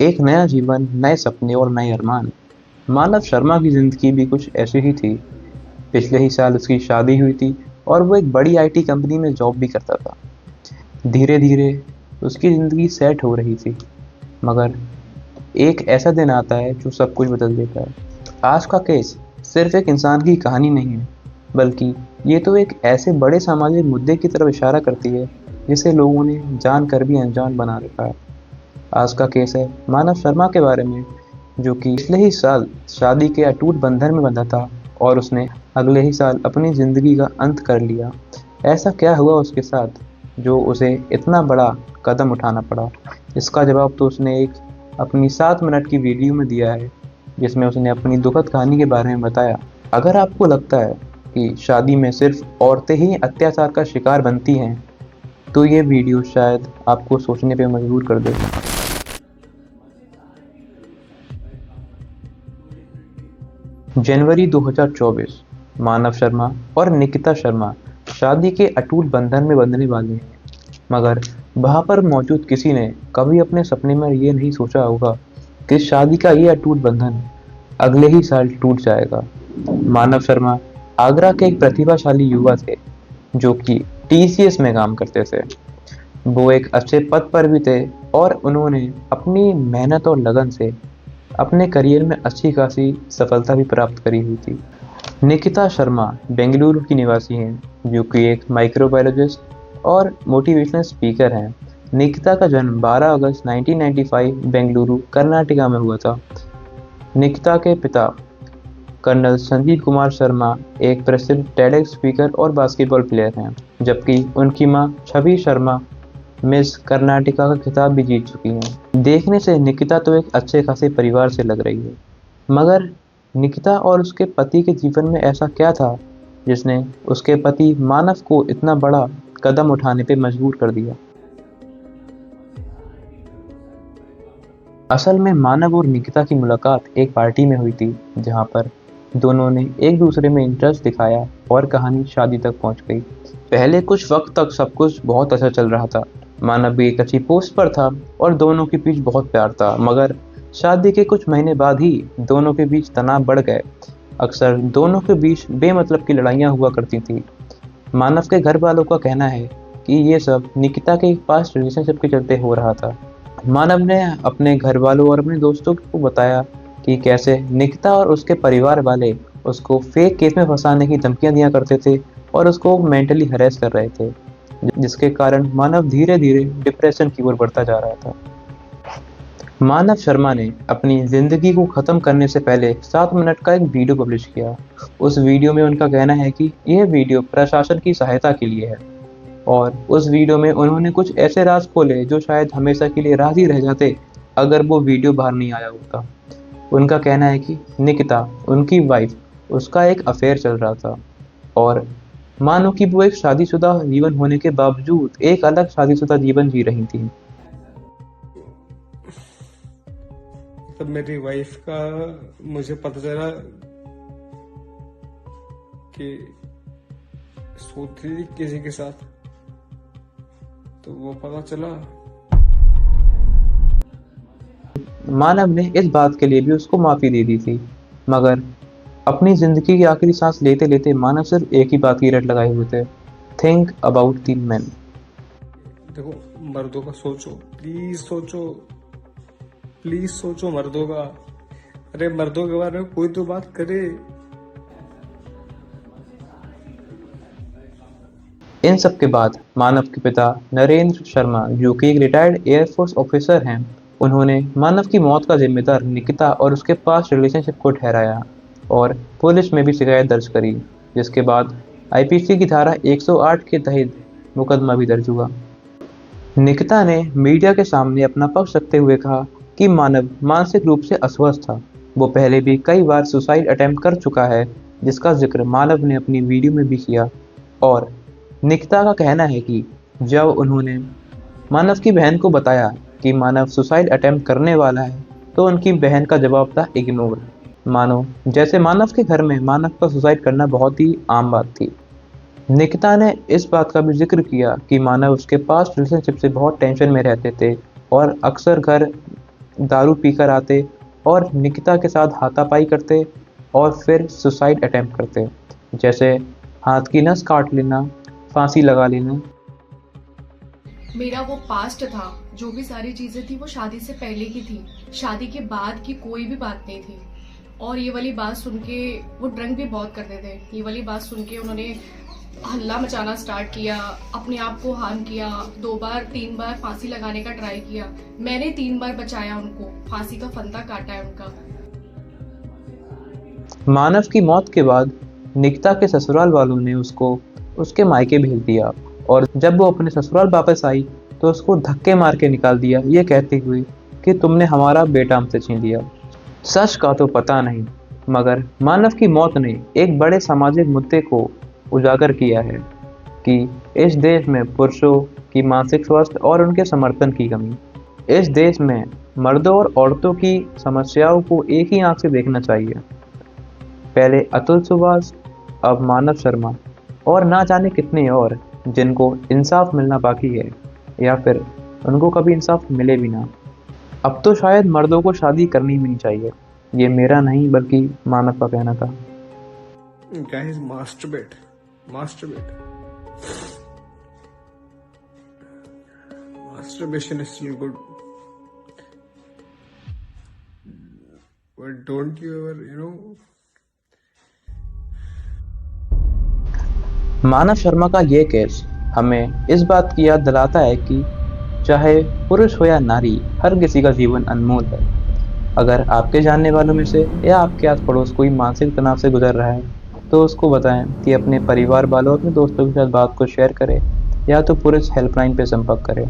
एक नया जीवन, नए सपने और नए अरमान। मानव शर्मा की ज़िंदगी भी कुछ ऐसी ही थी। पिछले ही साल उसकी शादी हुई थी और वो एक बड़ी आईटी कंपनी में जॉब भी करता था। धीरे धीरे उसकी ज़िंदगी सेट हो रही थी, मगर एक ऐसा दिन आता है जो सब कुछ बदल देता है। आज का केस सिर्फ एक इंसान की कहानी नहीं है, बल्कि ये तो एक ऐसे बड़े सामाजिक मुद्दे की तरफ इशारा करती है जिसे लोगों ने जानकर भी अनजान बना रखा है। आज का केस है मानव शर्मा के बारे में, जो कि पिछले ही साल शादी के अटूट बंधन में बंधा था और उसने अगले ही साल अपनी ज़िंदगी का अंत कर लिया। ऐसा क्या हुआ उसके साथ जो उसे इतना बड़ा कदम उठाना पड़ा? इसका जवाब तो उसने एक अपनी 7 मिनट की वीडियो में दिया है, जिसमें उसने अपनी दुखद कहानी के बारे में बताया। अगर आपको लगता है कि शादी में सिर्फ औरतें ही अत्याचार का शिकार बनती हैं, तो ये वीडियो शायद आपको सोचने पे मजबूर कर दे। जनवरी 2024। मानव शर्मा और निकिता शर्मा शादी के अटूट बंधन में बंधने वाले हैं, मगर वहां पर मौजूद किसी ने कभी अपने सपने में ये नहीं सोचा होगा कि शादी का ये अटूट बंधन अगले ही साल टूट जाएगा। मानव शर्मा आगरा के एक प्रतिभाशाली युवा थे, जो कि टीसीएस में काम करते थे। वो एक अच्छे पद पर भी थे और उन्होंने अपनी मेहनत और लगन से अपने करियर में अच्छी खासी सफलता भी प्राप्त करी हुई थी। निकिता शर्मा बेंगलुरु की निवासी हैं, जो कि एक माइक्रोबायोलॉजिस्ट और मोटिवेशनल स्पीकर हैं। निकिता का जन्म 12 अगस्त 1995 बेंगलुरु, कर्नाटका में हुआ था। निकिता के पिता कर्नल संजीव कुमार शर्मा एक प्रसिद्ध टेडेक्स स्पीकर और बास्केटबॉल प्लेयर हैं, जबकि उनकी मां छवि शर्मा मिस कर्नाटका का खिताब भी जीत चुकी हैं। देखने से निकिता तो एक अच्छे खासे परिवार से लग रही है, मगर निकिता और उसके पति के जीवन में ऐसा क्या था जिसने उसके पति मानव को इतना बड़ा कदम उठाने पे मजबूर कर दिया? असल में मानव और निकिता की मुलाकात एक पार्टी में हुई थी, जहां पर दोनों ने एक दूसरे में इंटरेस्ट दिखाया और कहानी शादी तक पहुंच गई। पहले कुछ वक्त तक सब कुछ बहुत अच्छा चल रहा था। मानव भी एक अच्छी पोस्ट पर था और दोनों के बीच बहुत प्यार था, मगर शादी के कुछ महीने बाद ही दोनों के बीच तनाव बढ़ गए। अक्सर दोनों के बीच बेमतलब की लड़ाइयाँ हुआ करती थी। मानव के घर वालों का कहना है कि ये सब निकिता के एक पास्ट रिलेशनशिप के चलते हो रहा था। मानव ने अपने घर वालों और अपने दोस्तों को बताया कि कैसे निकिता और उसके परिवार वाले उसको फेक केस में फंसाने की धमकियां दिया करते थे और उसको मेंटली हरेस कर रहे थे, जिसके कारण मानव धीरे धीरे डिप्रेशन की ओर बढ़ता जा रहा था। मानव शर्मा ने अपनी जिंदगी को खत्म करने से पहले 7 मिनट का एक वीडियो पब्लिश किया। उस वीडियो में उनका कहना है कि यह वीडियो प्रशासन की सहायता के लिए है, और उस वीडियो में उन्होंने कुछ ऐसे राज खोले जो शायद हमेशा के लिए राज ही रह जाते अगर वो वीडियो बाहर नहीं आया होता। उनका कहना है कि निकिता, उनकी वाइफ, उसका एक अफेयर चल रहा था और मानो कि वो एक शादीशुदा जीवन होने के बावजूद एक अलग शादीशुदा जीवन जी रही थी। तब मेरी वाइफ का मुझे पता चला कि सोती थी किसी के साथ, तो वो पता चला। मानव ने इस बात के लिए भी उसको माफी दे दी थी, मगर अपनी जिंदगी की आखिरी सांस लेते लेते मानव सिर्फ एक ही बात की रट लगाए हुए थे: थिंक अबाउट द मैन। देखो, मर्दों का सोचो, प्लीज सोचो, प्लीज सोचो मर्दों का। अरे मर्दों के बारे में कोई तो बात करे। इन सब के बाद मानव के पिता नरेंद्र शर्मा, जो कि एक रिटायर्ड एयरफोर्स ऑफिसर हैं, उन्होंने मानव की मौत का जिम्मेदार निकिता और उसके पास्ट रिलेशनशिप को ठहराया और पुलिस में भी शिकायत दर्ज करी, जिसके बाद आईपीसी की धारा 108 के तहत मुकदमा भी दर्ज हुआ। निकिता ने मीडिया के सामने अपना पक्ष रखते हुए कहा कि मानव मानसिक रूप से अस्वस्थ था। वो पहले भी कई बार सुसाइड अटेम्प्ट कर चुका है, जिसका जिक्र मानव ने अपनी वीडियो में भी किया। और निकिता का कहना है कि जब उन्होंने मानव की बहन को बताया कि मानव सुसाइड अटेम्प्ट करने वाला है, तो उनकी बहन का जवाब था इग्नोर। मानो जैसे मानव के घर में मानव का सुसाइड करना बहुत ही आम बात थी। निकिता ने इस बात का भी जिक्र किया कि मानव उसके पास्ट रिलेशनशिप से बहुत टेंशन में रहते थे और अक्सर घर दारू पीकर आते और निकिता के साथ हाथापाई करते और फिर सुसाइड अटेम्प्ट करते, जैसे हाथ की नस काट लेना, फांसी लगा लेना। मेरा वो पास्ट था, जो भी सारी चीजें थी वो शादी से पहले की थी, शादी के बाद की कोई भी बात नहीं थी। और ये वाली बात सुन के, वो ड्रंक भी बहुत करते थे, ये वाली बात सुन के उन्होंने हल्ला मचाना स्टार्ट किया, अपने आप को हार्म किया, 2 बार 3 बार फांसी लगाने का ट्राई किया। मैंने 3 बार बचाया उनको, फांसी का फंदा काटा है उनका। मानव की मौत के बाद निकिता के ससुराल वालों ने उसको उसके मायके भेज दिया और जब वो अपने ससुराल वापस आई तो उसको धक्के मार के निकाल दिया, ये कहते हुए कि तुमने हमारा बेटा हमसे छीन लिया। सच का तो पता नहीं, मगर मानव की मौत ने एक बड़े सामाजिक मुद्दे को उजागर किया है कि इस देश में पुरुषों की मानसिक स्वास्थ्य और उनके समर्थन की कमी। इस देश में मर्दों और औरतों की समस्याओं को एक ही आंख से देखना चाहिए। पहले अतुल सुभाष, अब मानव शर्मा और ना जाने कितने और जिनको इंसाफ मिलना बाकी है, या फिर उनको कभी इंसाफ मिले भी ना। अब तो शायद मर्दों को शादी करनी भी नहीं चाहिए। ये मेरा नहीं बल्कि मानव का कहना था। Guys, masturbate. Masturbate. Masturbation is still good. But don't you ever, मानव शर्मा का ये केस हमें इस बात की याद दिलाता है कि चाहे पुरुष हो या नारी, हर किसी का जीवन अनमोल है। अगर आपके जानने वालों में से या आपके आस पड़ोस कोई मानसिक तनाव से गुजर रहा है तो उसको बताएं कि अपने परिवार वालों, अपने दोस्तों के साथ बात को शेयर करें या तो पुलिस हेल्पलाइन पे संपर्क करें।